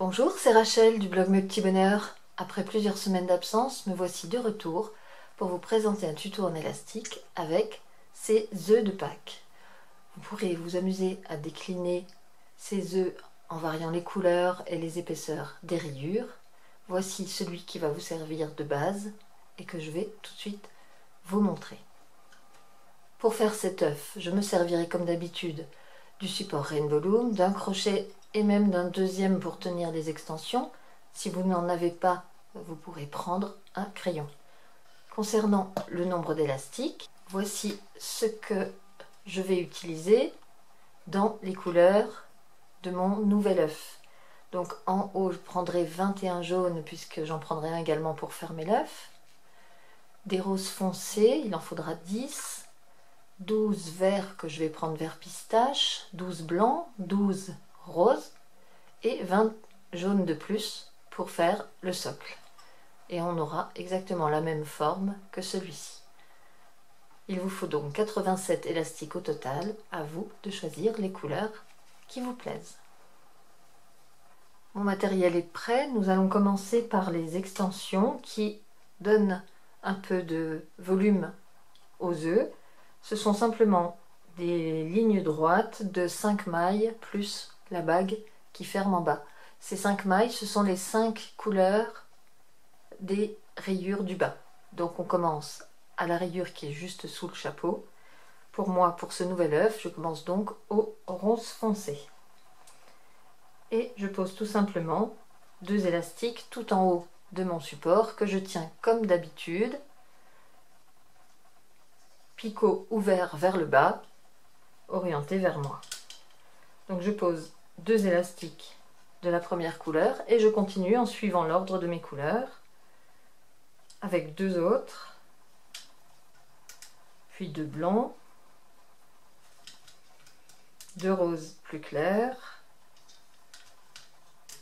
Bonjour, c'est Rachel du blog Mes Petits Bonheurs. Après plusieurs semaines d'absence, me voici de retour pour vous présenter un tuto en élastique avec ces œufs de Pâques. Vous pourrez vous amuser à décliner ces œufs en variant les couleurs et les épaisseurs des rayures. Voici celui qui va vous servir de base et que je vais tout de suite vous montrer. Pour faire cet œuf, je me servirai comme d'habitude du support Rainbow Loom, d'un crochet et même d'un deuxième pour tenir les extensions. Si vous n'en avez pas, vous pourrez prendre un crayon. Concernant le nombre d'élastiques, voici ce que je vais utiliser dans les couleurs de mon nouvel œuf. Donc en haut, je prendrai 21 jaunes puisque j'en prendrai un également pour fermer l'œuf. Des roses foncés, il en faudra 10. 12 verts que je vais prendre vert pistache, 12 blancs, 12 roses et 20 jaunes de plus pour faire le socle. Et on aura exactement la même forme que celui-ci. Il vous faut donc 87 élastiques au total, à vous de choisir les couleurs qui vous plaisent. Mon matériel est prêt, nous allons commencer par les extensions qui donnent un peu de volume aux œufs. Ce sont simplement des lignes droites de 5 mailles plus la bague qui ferme en bas. Ces 5 mailles, ce sont les 5 couleurs des rayures du bas. Donc on commence à la rayure qui est juste sous le chapeau. Pour moi, pour ce nouvel œuf, je commence donc au rose foncé. Et je pose tout simplement 2 élastiques tout en haut de mon support que je tiens comme d'habitude. Picot ouvert vers le bas, orienté vers moi. Donc je pose 2 élastiques de la première couleur et je continue en suivant l'ordre de mes couleurs avec 2 autres, puis 2 blancs, 2 roses plus clairs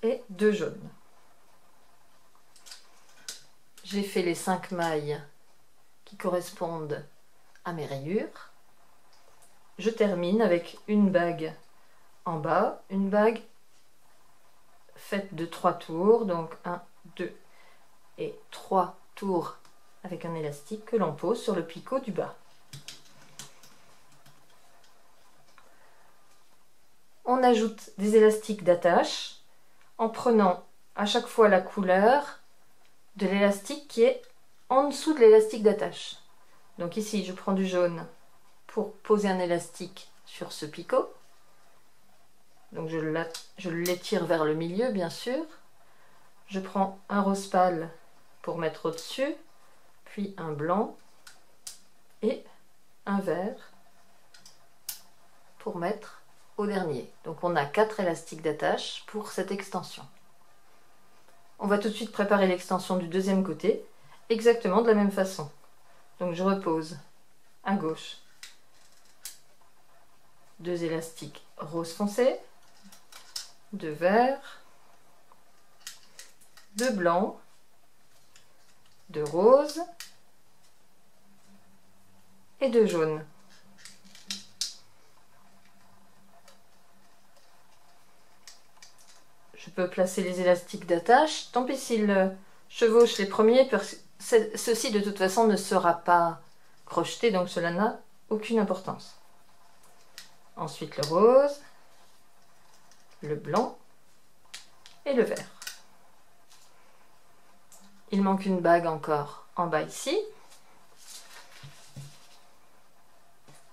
et 2 jaunes. J'ai fait les 5 mailles qui correspondent à mes rayures. Je termine avec une bague en bas, une bague faite de 3 tours, donc 1, 2 et 3 tours avec un élastique que l'on pose sur le picot du bas. On ajoute des élastiques d'attache en prenant à chaque fois la couleur de l'élastique qui est en dessous de l'élastique d'attache. Donc ici, je prends du jaune pour poser un élastique sur ce picot. Donc je l'étire vers le milieu, bien sûr. Je prends un rose pâle pour mettre au-dessus, puis un blanc et un vert pour mettre au dernier. Donc on a 4 élastiques d'attache pour cette extension. On va tout de suite préparer l'extension du deuxième côté, exactement de la même façon. Donc je repose à gauche 2 élastiques rose foncé, 2 verts, 2 blancs, 2 roses et 2 jaunes. Je peux placer les élastiques d'attache, tant pis s'ils chevauchent les premiers, parce que ceci de toute façon ne sera pas crocheté, donc cela n'a aucune importance. Ensuite le rose, le blanc et le vert. Il manque une bague encore en bas ici.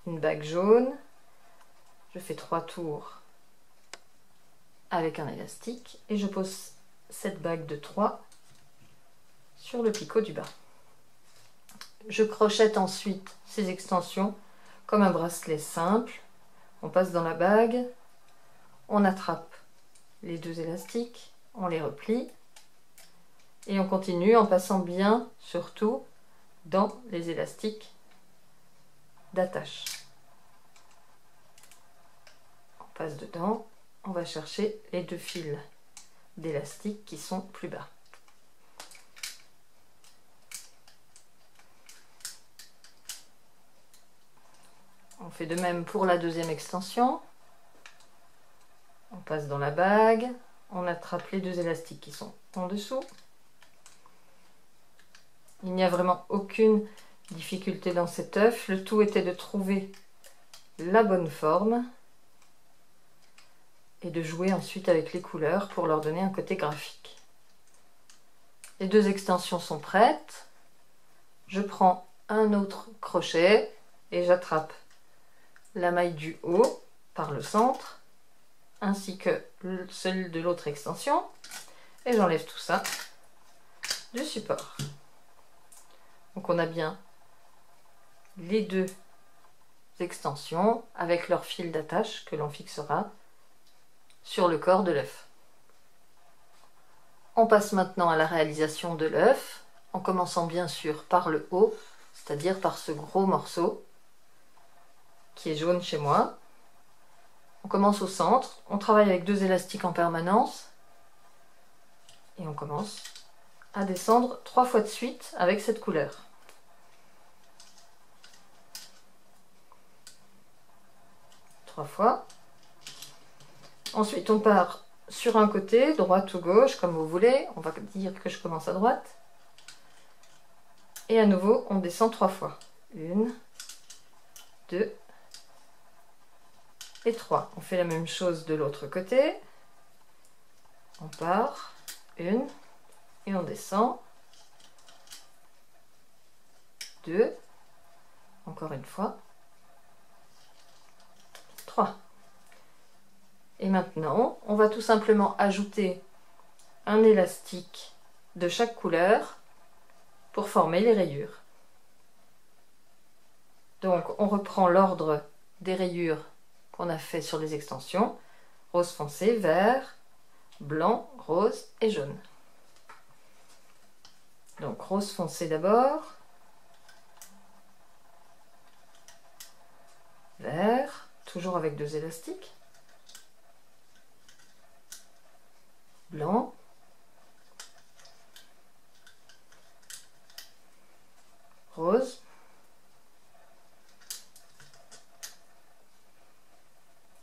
Une bague jaune. Je fais 3 tours avec un élastique et je pose cette bague de 3 sur le picot du bas. Je crochette ensuite ces extensions comme un bracelet simple. On passe dans la bague, on attrape les 2 élastiques, on les replie et on continue en passant bien surtout dans les élastiques d'attache. On passe dedans, on va chercher les 2 fils d'élastique qui sont plus bas. On fait de même pour la deuxième extension. On passe dans la bague, on attrape les 2 élastiques qui sont en dessous. Il n'y a vraiment aucune difficulté dans cet œuf. Le tout était de trouver la bonne forme et de jouer ensuite avec les couleurs pour leur donner un côté graphique. Les 2 extensions sont prêtes. Je prends un autre crochet et j'attrape la maille du haut par le centre ainsi que celle de l'autre extension et j'enlève tout ça du support. Donc on a bien les 2 extensions avec leur fil d'attache que l'on fixera sur le corps de l'œuf. On passe maintenant à la réalisation de l'œuf, en commençant bien sûr par le haut, c'est-à-dire par ce gros morceau qui est jaune chez moi. On commence au centre, on travaille avec 2 élastiques en permanence et on commence à descendre 3 fois de suite avec cette couleur. Fois. Ensuite, on part sur un côté, droite ou gauche, comme vous voulez. On va dire que je commence à droite. Et à nouveau, on descend 3 fois. 1, 2 et 3. On fait la même chose de l'autre côté. On part, 1 et on descend. 2, encore une fois. 3. Et maintenant, on va tout simplement ajouter un élastique de chaque couleur pour former les rayures. Donc, on reprend l'ordre des rayures qu'on a fait sur les extensions. Rose foncé, vert, blanc, rose et jaune. Donc, rose foncé d'abord. Vert. Toujours avec 2 élastiques. Blanc. Rose.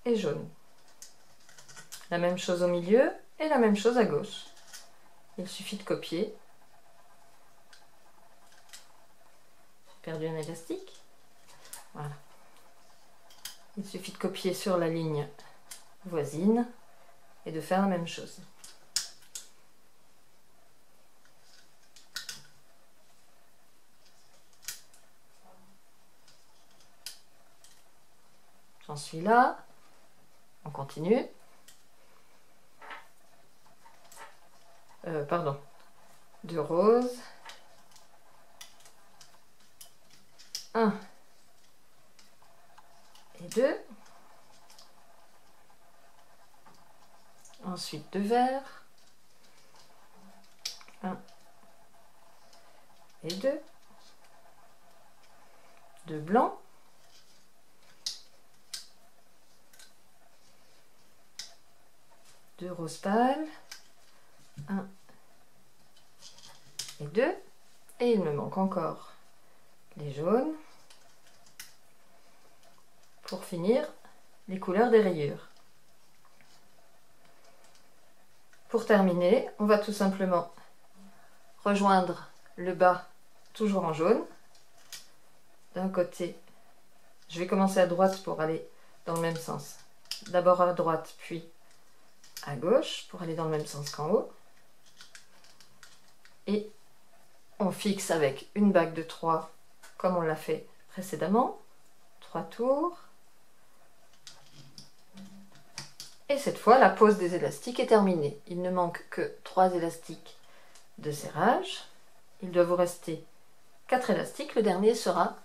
Et jaune. La même chose au milieu et la même chose à gauche. Il suffit de copier. J'ai perdu un élastique. Voilà. Il suffit de copier sur la ligne voisine et de faire la même chose. J'en suis là. On continue. Pardon. 2 roses. 1. Et 2. Ensuite 2 verts. 1 et 2. 2 blancs. 2 roses pâles. 1 et 2. Et il me manque encore les jaunes. Pour finir, les couleurs des rayures. Pour terminer, on va tout simplement rejoindre le bas, toujours en jaune. D'un côté, je vais commencer à droite pour aller dans le même sens. D'abord à droite, puis à gauche, pour aller dans le même sens qu'en haut. Et on fixe avec une bague de 3, comme on l'a fait précédemment. 3 tours. Et cette fois, la pose des élastiques est terminée. Il ne manque que 3 élastiques de serrage. Il doit vous rester 4 élastiques. Le dernier sera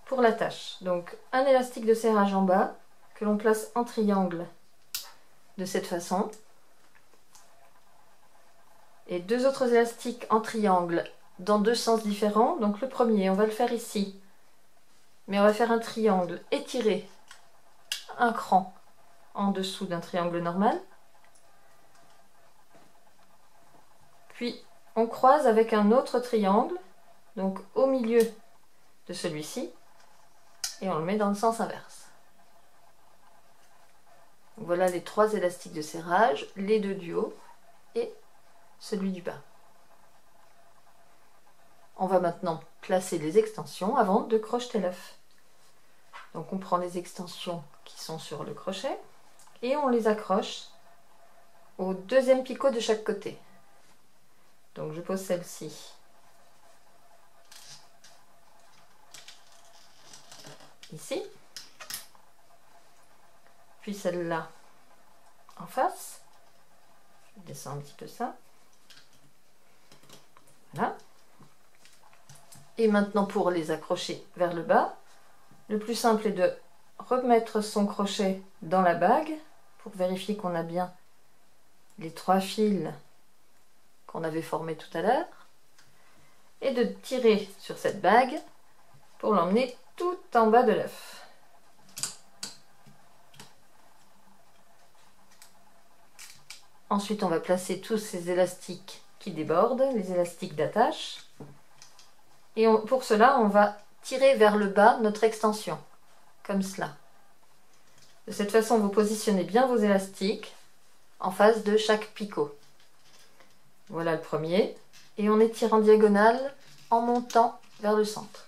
pour l'attache. Donc, un élastique de serrage en bas que l'on place en triangle de cette façon. Et 2 autres élastiques en triangle dans 2 sens différents. Donc, le premier, on va le faire ici. Mais on va faire un triangle étiré un cran en dessous d'un triangle normal. Puis on croise avec un autre triangle, donc au milieu de celui-ci, et on le met dans le sens inverse. Donc voilà les 3 élastiques de serrage, les 2 du haut et celui du bas. On va maintenant placer les extensions avant de crocheter l'œuf. Donc on prend les extensions qui sont sur le crochet et on les accroche au deuxième picot de chaque côté. Donc je pose celle-ci ici, puis celle-là en face. Je descends un petit peu ça. Voilà. Et maintenant pour les accrocher vers le bas, le plus simple est de remettre son crochet dans la bague pour vérifier qu'on a bien les 3 fils qu'on avait formés tout à l'heure et de tirer sur cette bague pour l'emmener tout en bas de l'œuf. Ensuite, on va placer tous ces élastiques qui débordent, les élastiques d'attache. Et pour cela, on va tirer vers le bas notre extension, comme cela. De cette façon, vous positionnez bien vos élastiques en face de chaque picot. Voilà le premier. Et on étire en diagonale en montant vers le centre.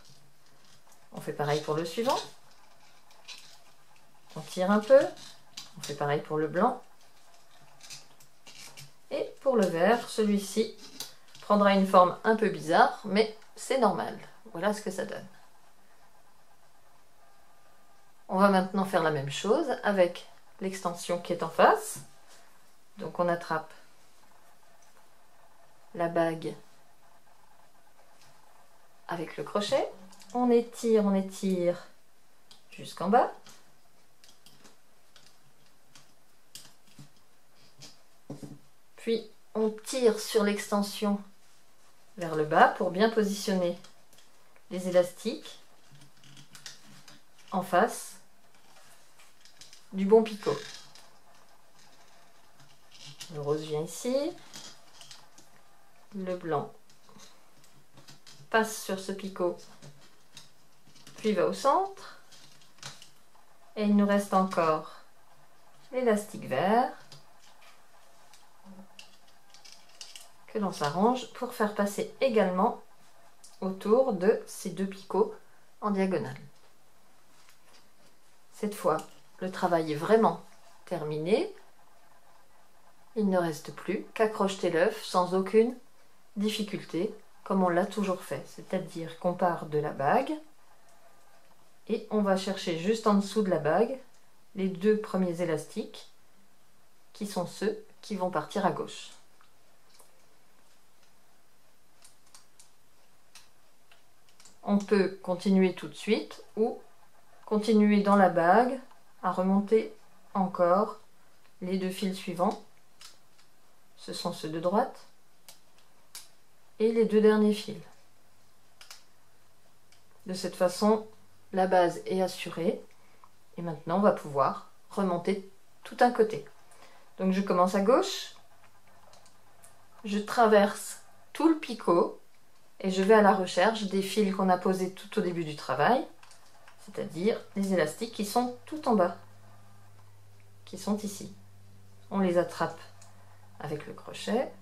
On fait pareil pour le suivant. On tire un peu. On fait pareil pour le blanc. Et pour le vert, celui-ci prendra une forme un peu bizarre, mais c'est normal. Voilà ce que ça donne. On va maintenant faire la même chose avec l'extension qui est en face. Donc on attrape la bague avec le crochet. On étire jusqu'en bas. Puis on tire sur l'extension vers le bas pour bien positionner les élastiques en face du bon picot. Le rose vient ici, le blanc passe sur ce picot, puis va au centre, et il nous reste encore l'élastique vert que l'on s'arrange pour faire passer également autour de ces 2 picots en diagonale. Cette fois, le travail est vraiment terminé. Il ne reste plus qu'à crocheter l'œuf sans aucune difficulté, comme on l'a toujours fait. C'est-à-dire qu'on part de la bague et on va chercher juste en dessous de la bague les 2 premiers élastiques qui sont ceux qui vont partir à gauche. On peut continuer tout de suite ou continuer dans la bague à remonter encore les 2 fils suivants. Ce sont ceux de droite et les 2 derniers fils. De cette façon, la base est assurée et maintenant on va pouvoir remonter tout un côté. Donc je commence à gauche, je traverse tout le picot et je vais à la recherche des fils qu'on a posés tout au début du travail, c'est-à-dire les élastiques qui sont tout en bas, qui sont ici. On les attrape avec le crochet.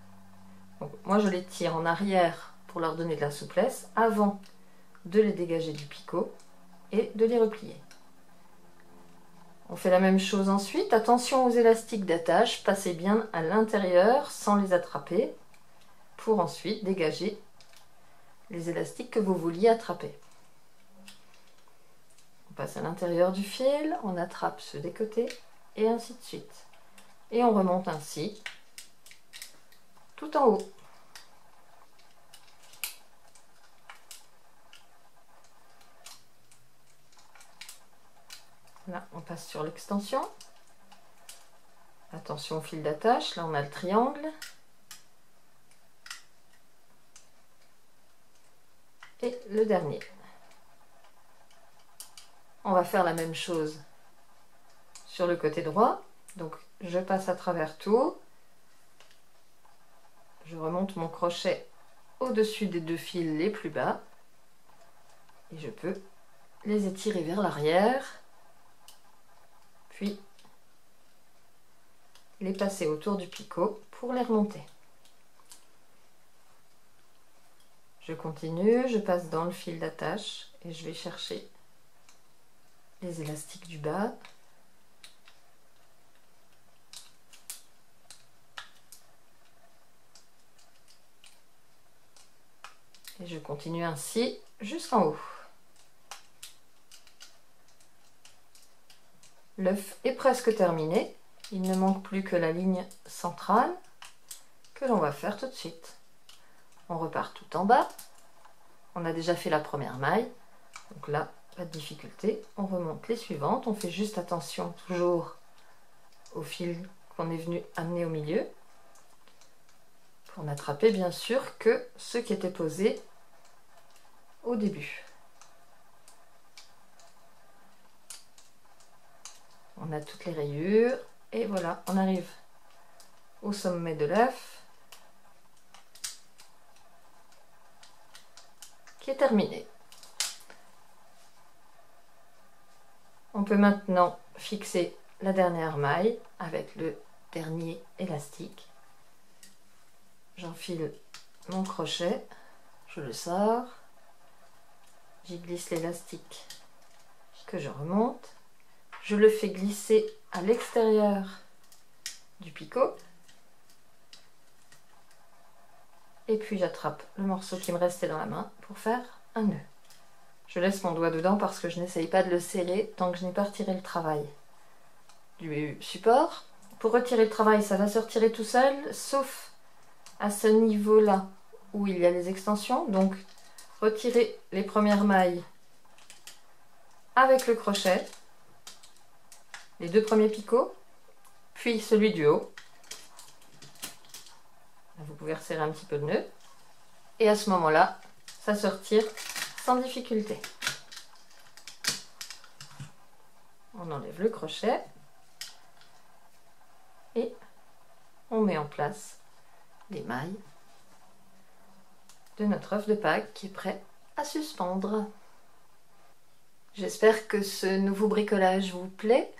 Donc, moi je les tire en arrière pour leur donner de la souplesse avant de les dégager du picot et de les replier. On fait la même chose ensuite. Attention aux élastiques d'attache, passez bien à l'intérieur sans les attraper pour ensuite dégager les élastiques que vous vouliez attraper. On passe à l'intérieur du fil, on attrape ceux des côtés et ainsi de suite. Et on remonte ainsi tout en haut. Là, on passe sur l'extension. Attention au fil d'attache, là on a le triangle. Et le dernier. On va faire la même chose sur le côté droit. Donc je passe à travers tout. Je remonte mon crochet au-dessus des 2 fils les plus bas. Et je peux les étirer vers l'arrière. Puis les passer autour du picot pour les remonter. Je continue, je passe dans le fil d'attache et je vais chercher les élastiques du bas. Et je continue ainsi jusqu'en haut. L'œuf est presque terminé. Il ne manque plus que la ligne centrale que l'on va faire tout de suite. On repart tout en bas. On a déjà fait la première maille. Donc là, pas de difficulté. On remonte les suivantes. On fait juste attention toujours au fil qu'on est venu amener au milieu. Pour n'attraper bien sûr que ceux qui étaient posés au début. On a toutes les rayures et voilà, on arrive au sommet de l'œuf qui est terminé. On peut maintenant fixer la dernière maille avec le dernier élastique. J'enfile mon crochet, je le sors, j'y glisse l'élastique que je remonte. Je le fais glisser à l'extérieur du picot. Et puis j'attrape le morceau qui me restait dans la main pour faire un nœud. Je laisse mon doigt dedans parce que je n'essaye pas de le serrer tant que je n'ai pas retiré le travail du support. Pour retirer le travail, ça va se retirer tout seul, sauf à ce niveau-là où il y a les extensions. Donc retirez les premières mailles avec le crochet. Les deux premiers picots, puis celui du haut. Vous pouvez resserrer un petit peu le nœud. Et à ce moment-là, ça se retire sans difficulté. On enlève le crochet. Et on met en place les mailles de notre œuf de Pâques qui est prêt à suspendre. J'espère que ce nouveau bricolage vous plaît.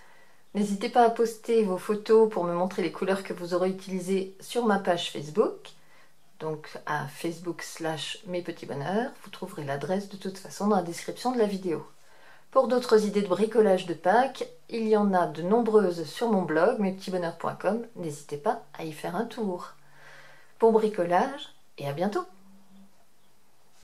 N'hésitez pas à poster vos photos pour me montrer les couleurs que vous aurez utilisées sur ma page Facebook, donc à facebook/mespetitsbonheurs. Vous trouverez l'adresse de toute façon dans la description de la vidéo. Pour d'autres idées de bricolage de Pâques, il y en a de nombreuses sur mon blog mespetitsbonheurs.com. N'hésitez pas à y faire un tour. Bon bricolage et à bientôt!